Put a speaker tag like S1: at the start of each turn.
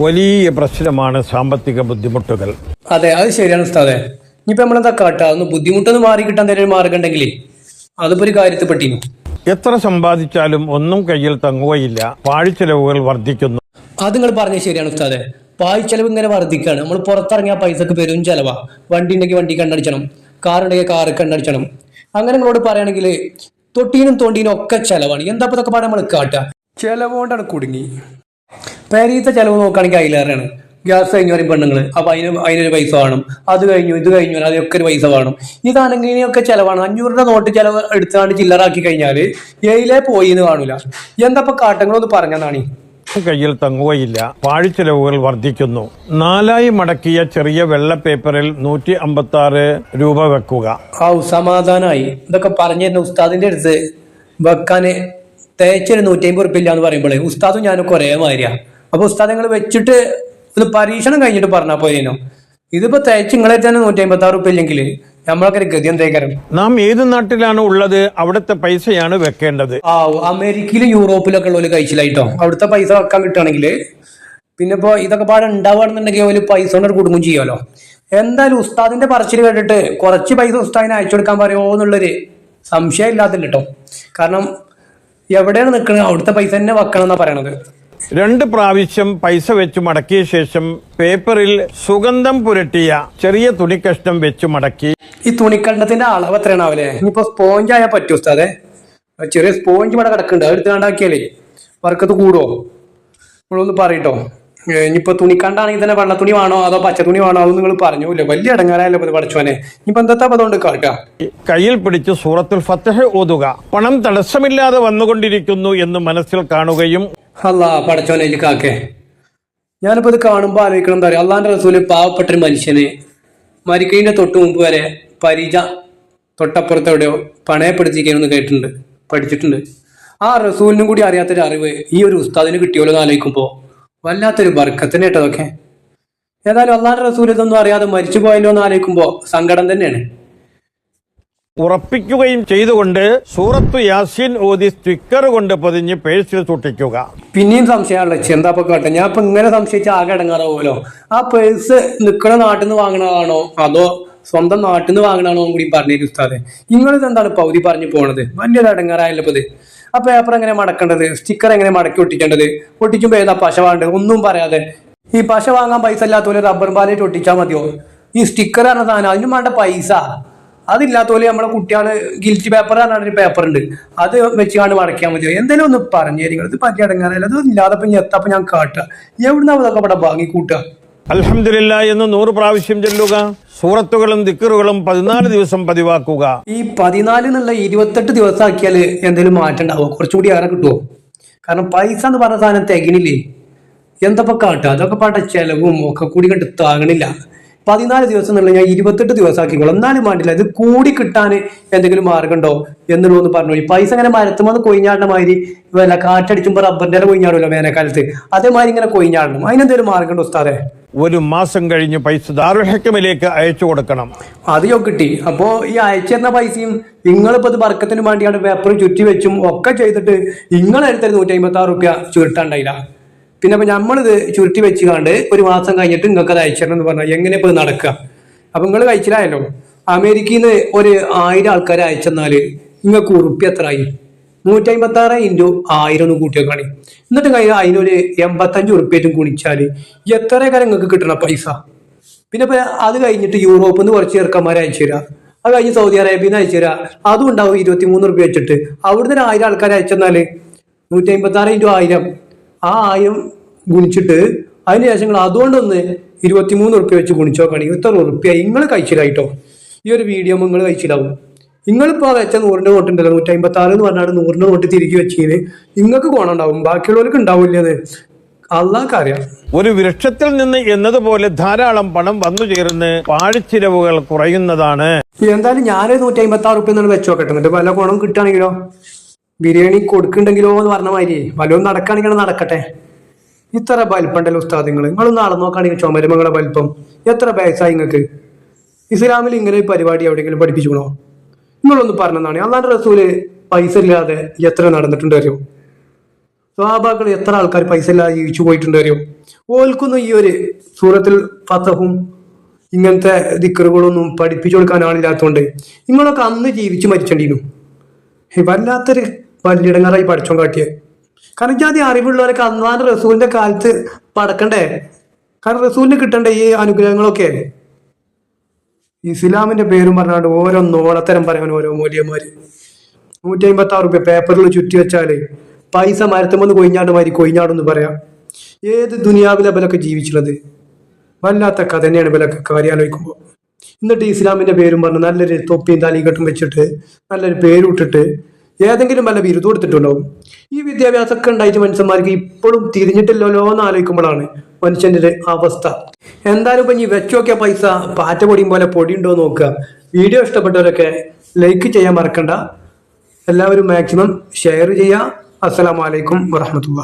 S1: വലിയ പ്രശ്നമാണ് സാമ്പത്തിക ബുദ്ധിമുട്ടുകൾ.
S2: അതെ, അത് ശരിയാണ് ഉസ്താദെ. ഇനിയിപ്പോ നമ്മളെന്താ കാട്ടാ, ഒന്ന് ബുദ്ധിമുട്ടൊന്ന് മാറി കിട്ടാൻ എന്തെങ്കിലും മാർഗം ഉണ്ടെങ്കിലേ അതിപ്പോ ഒരു കാര്യത്തിൽ പെട്ടിനു.
S1: എത്ര സമ്പാദിച്ചാലും ഒന്നും കയ്യിൽ തങ്ങുകയില്ല. പാഴ്ചെലവുകൾ വർദ്ധിക്കുന്നു.
S2: അത് നിങ്ങൾ പറഞ്ഞത് ശരിയാണ് ഉസ്താദെ. പാഴ്ചെലവ് ഇങ്ങനെ വർദ്ധിക്കാണ്. നമ്മൾ പുറത്തിറങ്ങിയ പൈസക്ക് പെരും ചെലവാ. വണ്ടി ഉണ്ടെങ്കിൽ വണ്ടി കണ്ടടിച്ചണം, കാർ ഉണ്ടെങ്കിൽ കാറ് കണ്ടടിച്ചണം. അങ്ങനെ നിങ്ങളോട് പറയുകയാണെങ്കിൽ തൊട്ടീനും തോണ്ടീനും ഒക്കെ ചെലവാണ്. എന്താ ഇതൊക്കെ പാടെ നമ്മൾ കാട്ടുക? ചെലവുകൊണ്ടാണ് കുടുങ്ങി. പെരീത്തെ ചെലവ് നോക്കുകയാണെങ്കിൽ അതിലേറെയാണ്. ഗ്യാസ് കഴിഞ്ഞു പറയും പെണ്ണുങ്ങൾ, അപ്പൊ അതിനൊരു പൈസ വേണം. അത് കഴിഞ്ഞു ഇത് കഴിഞ്ഞു അതിനൊക്കെ ഒരു പൈസ വേണം. ഇതാണെങ്കിൽ ഇതിനൊക്കെ ചെലവാണ്. 500 നോട്ട് ചെലവ് എടുത്താണ്ട് ചില്ലറാക്കി കഴിഞ്ഞാൽ എയിലേ പോയി എന്ന് കാണൂല. എന്താ ഇപ്പൊ കാട്ടങ്ങളൊന്ന് പറഞ്ഞതാണ്.
S1: കയ്യിൽ തങ്ങുകയില്ല. പാഴ്ചെലവുകൾ വർദ്ധിക്കുന്നു. 4 മടക്കിയ ചെറിയ വെള്ള പേപ്പറിൽ 156 രൂപ വെക്കുക.
S2: സമാധാനായി. ഇതൊക്കെ പറഞ്ഞു തരുന്ന ഉസ്താദിന്റെ അടുത്ത് വെക്കാന് തേച്ചൊരു 150 ഉറുപ്പിക ഇല്ല എന്ന് പറയുമ്പോഴേ ഉസ്താദും ഞാനൊക്കെ ഒരേ മാതിരിയാ. അപ്പൊ ഉസ്താദ് നിങ്ങൾ വെച്ചിട്ട് ഒന്ന് പരീക്ഷണം കഴിഞ്ഞിട്ട് പറഞ്ഞാൽ പോയേനോ. ഇതിപ്പോ തേച്ച് നിങ്ങളെ തന്നെ 156 ഉറുപ്പിക ഇല്ലെങ്കിൽ നമ്മളൊക്കെ ഒരു ഗതി എന്തേക്കാരം.
S1: നാം ഏത് നാട്ടിലാണ് ഉള്ളത് അവിടുത്തെ പൈസയാണ് വെക്കേണ്ടത്.
S2: അമേരിക്കയിലും യൂറോപ്പിലൊക്കെ ഉള്ളവര് കഴിച്ചില്ലായിട്ടോ. അവിടുത്തെ പൈസ വെക്കാൻ കിട്ടുകയാണെങ്കിൽ പിന്നെ ഇപ്പൊ ഇതൊക്കെ പാടെ ഉണ്ടാവുകയാണെന്നുണ്ടെങ്കിൽ ഒരു പൈസ കൊണ്ട് കുടുങ്ങും ചെയ്യുമല്ലോ. എന്തായാലും ഉസ്താദിന്റെ പറച്ചിൽ കേട്ടിട്ട് കുറച്ച് പൈസ ഉസ്താദിനെ അയച്ചു കൊടുക്കാൻ പറയുമോ എന്നുള്ളൊരു സംശയം ഇല്ലാത്തില്ല കേട്ടോ. കാരണം എവിടെയാണ് നിൽക്കുന്നത് അവിടുത്തെ പൈസ തന്നെ വെക്കണം എന്നാ പറയണത്.
S1: 2 പ്രാവശ്യം പൈസ വെച്ച് മടക്കിയ ശേഷം പേപ്പറിൽ സുഗന്ധം പുരട്ടിയ ചെറിയ തുണിക്കഷ്ണം വെച്ച് മടക്കി.
S2: ഈ തുണിക്കണ്ടത്തിന്റെ അളവ് എത്രയാണാവല്ലേ? ഇനിയിപ്പോ സ്പോഞ്ച് ആയാൽ പറ്റുമോ ഉസ്താദെ? ചെറിയ സ്പോഞ്ച് ഇവിടെ കിടക്കുന്നുണ്ട്, അത് എടുത്തുകൊണ്ടാക്കിയാലേ വർക്കത്ത് കൂടുവോ? നിങ്ങളൊന്ന് പറയട്ടോ. ഇനിയിപ്പോ തുണിക്കണ്ടാണെങ്കിൽ തന്നെ വെള്ള തുണി വേണോ അതോ പച്ച തുണി വേണോ അതൊന്നും നിങ്ങൾ പറഞ്ഞൂല്ലേ. വലിയ ഇടങ്ങാറായല്ലോ ഇത് പഠിച്ചോനെ. ഇനിയിപ്പോ എന്താ അതുകൊണ്ട് കാട്ടുക?
S1: കയ്യിൽ പിടിച്ച് സൂറത്തുൽ ഫത്ഹ് ഓതുക. പണം തടസ്സമില്ലാതെ വന്നുകൊണ്ടിരിക്കുന്നു എന്ന് മനസ്സിൽ കാണുകയും.
S2: അല്ലാ പടച്ചോനെ കാക്കെ, ഞാനിപ്പോ ഇത് കാണുമ്പോ ആലോചിക്കണം എന്താ പറയുക, അള്ളാന്റെ റസൂല് പാവപ്പെട്ടൊരു മനുഷ്യന് മരിക്കഴിന്റെ തൊട്ട് മുമ്പ് വരെ പരിച തൊട്ടപ്പുറത്ത് എവിടെയോ പണയപ്പെടുത്തിയിരിക്കാനൊന്ന് കേട്ടിട്ടുണ്ട്, പഠിച്ചിട്ടുണ്ട്. ആ റസൂലിനും കൂടി അറിയാത്തൊരു അറിവ് ഈ ഒരു ഉസ്താദിന് കിട്ടിയല്ലോ എന്ന് ആലോചിക്കുമ്പോ വല്ലാത്തൊരു ബർക്കത്തിന് കേട്ടതൊക്കെ. ഏതായാലും അള്ളാന്റെ റസൂൽ ഇതൊന്നും അറിയാതെ മരിച്ചു പോയല്ലോ എന്ന് ആലോചിക്കുമ്പോ സങ്കടം തന്നെയാണ്.
S1: ഉറപ്പിക്കുകയും ചെയ്തുകൊണ്ട് സൂറത്തു യാസീൻ ഓതി സ്റ്റിക്കർ കൊണ്ട് പൊതിഞ്ഞ് പേഴ്സിൽ സൂക്ഷിക്കുക.
S2: പിന്നെയും സംശയമാണല്ലോ, എന്താ കേട്ടെ. ഞാൻ ഇപ്പൊ ഇങ്ങനെ സംശയിച്ച ആകെ ഇടങ്ങാറാവുമല്ലോ. ആ പേഴ്സ് നിൽക്കുന്ന നാട്ടിൽ നിന്ന് വാങ്ങണതാണോ അതോ സ്വന്തം നാട്ടിൽ നിന്ന് വാങ്ങണതാണോ കൂടി പറഞ്ഞു ഉസ്താദെ. നിങ്ങളിത് എന്താണ് പൗതി പറഞ്ഞു പോണത്? വലിയൊരു ഇടങ്ങാറായല്ലോ ഇപ്പൊ ഇത്. ആ പേപ്പർ എങ്ങനെ മടക്കേണ്ടത്, സ്റ്റിക്കർ എങ്ങനെ മടക്കി ഒട്ടിക്കേണ്ടത്, ഒട്ടിക്കുമ്പോ ഏതാ പശ വേണ്ടത് ഒന്നും പറയാതെ. ഈ പശ വാങ്ങാൻ പൈസ ഇല്ലാത്തപോലെ റബ്ബർ ബാലേറ്റ് ഒട്ടിച്ചാൽ മതിയോ? ഈ സ്റ്റിക്കർ പറഞ്ഞ സാധനം അതിനും വേണ്ട പൈസ. അതില്ലാത്തപോലെ നമ്മളെ കുട്ടികള് ഗിൽറ്റ് പേപ്പർ പറഞ്ഞൊരു പേപ്പർ ഉണ്ട്, അത് വെച്ചുകൊണ്ട് മടക്കിയാൽ മതിയോ? എന്തെങ്കിലും ഒന്ന് പറഞ്ഞു തരിക. ഇത് പറ്റി അടങ്ങാനല്ല, അത് ഇല്ലാതെ എത്തപ്പോ ഞാൻ കാട്ടുക. എവിടുന്ന അതൊക്കെ ഇവിടെ വാങ്ങി കൂട്ടുക?
S1: അൽഹംദുലില്ലാഹ് എന്ന് 100 പ്രാവശ്യം ചൊല്ലുക. സൂറത്തുകളും ദിക്റുകളും 14 ദിവസം പതിവാക്കുക.
S2: ഈ 14 എന്നുള്ള 28 ദിവസം ആക്കിയാൽ എന്തെങ്കിലും മാറ്റം ഉണ്ടാവോ? കുറച്ചുകൂടി ഏറെ കിട്ടുമോ? കാരണം പൈസ എന്ന് പറഞ്ഞ സാധനം തികണില്ലേ. എന്തപ്പോ കാട്ടുക? അതൊക്കെ പാട്ട ചെലവും ഒക്കെ കൂടി കണ്ട് താങ്ങണില്ല. 14 ദിവസം എന്നുള്ള ഞാൻ 28 ദിവസം ആക്കിക്കോളാം. എന്നാലും വേണ്ടില്ല, ഇത് കൂടി കിട്ടാൻ എന്തെങ്കിലും മാർഗം ഉണ്ടോ എന്നുള്ളതെന്ന് പറഞ്ഞു. പൈസ ഇങ്ങനെ മരത്തുമ്പോൾ കൊയിഞ്ഞാടുന്ന മാതിരി വല്ല കാറ്റടിച്ചുമ്പോ റബ്ബറിന്റെ ഇല കൊയിഞ്ഞാടുമല്ലോ വേനൽക്കാലത്ത്, അതേമാതിരി ഇങ്ങനെ കൊയിഞ്ഞാടണം. അതിനെന്തെങ്കിലും മാർഗം ഉണ്ടോ ഉസ്താദെ?
S1: 1 മാസം കഴിഞ്ഞ് പൈസ ദാറുൽ ഹക്കമിലേക്ക് അയച്ചു കൊടുക്കണം.
S2: അതെയോ കിട്ടി. അപ്പോ ഈ അയച്ചിരുന്ന പൈസയും നിങ്ങളിപ്പോ ഇത് ബർക്കത്തിന് വേണ്ടിയാണ് പേപ്പർ ചുറ്റി വെച്ചും ഒക്കെ ചെയ്തിട്ട് നിങ്ങളെടുത്തൊരു 156 റുപ്യ ചുരുട്ടാണ്ടായില്ല. പിന്നെ അപ്പൊ നമ്മളിത് ചുരുട്ടി വെച്ചുകാണ്ട് 1 മാസം കഴിഞ്ഞിട്ട് നിങ്ങൾക്ക് അത് അയച്ചിരണം എന്ന് പറഞ്ഞാൽ എങ്ങനെ ഇപ്പൊ നടക്കുക? അപ്പൊ നിങ്ങൾ കഴിച്ചില്ലായല്ലോ. അമേരിക്കയിൽ നിന്ന് 1000 ആൾക്കാരെ അയച്ചെന്നാല് നിങ്ങൾക്ക് ഉറുപ്പ്യ എത്ര ആയി? 156 ഇൻറ്റു 1000 ഒന്ന് കൂട്ടിയൊക്കെയാണ്. എന്നിട്ട് കഴിഞ്ഞാൽ അതിനൊരു 85 ഉറുപ്പ്യായിട്ടും കുണിച്ചാല് എത്ര കാലം നിങ്ങൾക്ക് കിട്ടണ പൈസ? പിന്നെ ഇപ്പൊ അത് കഴിഞ്ഞിട്ട് യൂറോപ്പിൽ നിന്ന് കുറച്ച് ചെറുക്കന്മാരെ അയച്ചു തരാം, അത് കഴിഞ്ഞ് സൗദി അറേബ്യയിൽ നിന്ന് അയച്ചു തരാം, അതും ഉണ്ടാവും 23 ഉറുപ്പ്യ വെച്ചിട്ട്. അവിടുന്ന് 1000 ആൾക്കാരെ അയച്ചെന്നാല് 156 ഇൻറ്റു 1000, ആ 1000 ഗുണിച്ചിട്ട് അതിന് ശേഷം നിങ്ങൾ അതുകൊണ്ടൊന്ന് 23 ഉറുപ്പ്യ വെച്ച് ഗുണിച്ചു നോക്കുകയാണെങ്കിൽ ഇത്ര ഉറുപ്പ്യ നിങ്ങൾ കഴിച്ചില്ലായിട്ടോ. ഈ ഒരു വീഡിയോ നിങ്ങൾ കഴിച്ചില്ലാവും. നിങ്ങളിപ്പോ വെച്ച 100 നോട്ടുണ്ടല്ലോ, 156 എന്ന് പറഞ്ഞാൽ 100 നോട്ട് തിരികെ വെച്ചതിന് നിങ്ങൾക്ക് ഗുണമുണ്ടാവും, ബാക്കിയുള്ളവർക്ക് ഉണ്ടാവില്ലത് അള്ളാഹ്ക്കറിയാം.
S1: ഒരു വൃക്ഷത്തിൽ നിന്ന് എന്നതുപോലെ ധാരാളം പണം വന്നു ചേർന്ന് പാഴ്ചിലവുകൾ കുറയുന്നതാണ്.
S2: എന്തായാലും ഞാനൊരു 156 ഉറുപ്പ്യ എന്നാണ് വെച്ച് നോക്കട്ടെ. എന്നിട്ട് വല്ല ഗുണം കിട്ടുകയാണെങ്കിലോ, ബിരിയാണി കൊടുക്കുന്നുണ്ടെങ്കിലോ എന്ന് പറഞ്ഞ മാതിരി വല്ലതും നടക്കുകയാണെങ്കിൽ നടക്കട്ടെ. ഇത്ര വലിപ്പുണ്ടല്ലോ ഉസ്താദ്. നിങ്ങളൊന്ന് അളന്ന് നോക്കുകയാണെങ്കിൽ ചുമരുമകളെ വലിപ്പം എത്ര വയസ്സായി നിങ്ങൾക്ക്? ഇസ്ലാമിൽ ഇങ്ങനെ ഒരു പരിപാടി എവിടെയെങ്കിലും പഠിപ്പിച്ചുക്കണോ? നിങ്ങളൊന്ന് പറഞ്ഞതാണ്. അള്ളാന്റെ റസൂല് പൈസ ഇല്ലാതെ എത്ര നടന്നിട്ടുണ്ട് അറിയോ? സ്വഹാബാക്കൾ എത്ര ആൾക്കാർ പൈസ ഇല്ലാതെ ജീവിച്ചു പോയിട്ടുണ്ട് അറിയോ? ഓൽക്കൊന്നും ഈ ഒരു സൂറത്തുൽ ഫതഹും ഇങ്ങനത്തെ ദിക്റുകളൊന്നും പഠിപ്പിച്ചു കൊടുക്കാൻ ആളില്ലാത്തതുകൊണ്ട് നിങ്ങളൊക്കെ അന്ന് ജീവിച്ചു മരിച്ചേണ്ടിയിരുന്നു. വല്ലാത്തൊരു വലിയിടങ്ങാറായി പഠിച്ചോ കാട്ടിയത്. കാരണം ജാതി അറിവുള്ളവരൊക്കെ അന്നാണ് റസൂലിന്റെ കാലത്ത് പടക്കണ്ടേ? കാരണം റസൂലിന് കിട്ടണ്ടേ ഈ അനുഗ്രഹങ്ങളൊക്കെ. ഇസ്ലാമിന്റെ പേരും പറഞ്ഞാണ്ട് ഓരോ നോളത്തരം പറയാൻ ഓരോ മൂല്യന്മാര്. 156 പേപ്പറിൽ ചുറ്റി വെച്ചാല് പൈസ മരത്തുമെന്ന് കൊയിഞ്ഞാണ്ട് മാതിരി കൊയിഞ്ഞാടെന്ന് പറയാം. ഏത് ദുനിയാവിലെ ബലൊക്കെ ജീവിച്ചുള്ളത്? വല്ലാത്ത കഥ തന്നെയാണ് ബലൊക്കെ കാര്യം ആലോചിക്കുമ്പോൾ. എന്നിട്ട് ഇസ്ലാമിന്റെ പേരും പറഞ്ഞ് നല്ലൊരു തൊപ്പിയും താലികെട്ടും വെച്ചിട്ട് നല്ലൊരു പേരിട്ടിട്ട് ഏതെങ്കിലും വല്ല ബിരുദം കൊടുത്തിട്ടുണ്ടാവും. ഈ വിദ്യാഭ്യാസമൊക്കെ ഉണ്ടായിട്ട് മനുഷ്യന്മാർക്ക് ഇപ്പോഴും തിരിഞ്ഞിട്ടില്ലല്ലോ എന്ന് ആലോചിക്കുമ്പോഴാണ് മനുഷ്യന്റെ ഒരു അവസ്ഥ. എന്തായാലും ഇപ്പൊ ഇനി വെച്ചോക്കിയ പൈസ പാറ്റ പൊടിയും പോലെ പൊടിയുണ്ടോ നോക്കുക. വീഡിയോ ഇഷ്ടപ്പെട്ടവരൊക്കെ ലൈക്ക് ചെയ്യാൻ മറക്കണ്ട. എല്ലാവരും മാക്സിമം ഷെയർ ചെയ്യുക. അസ്സലാമു അലൈക്കും വറഹ്മത്തുള്ളാഹി.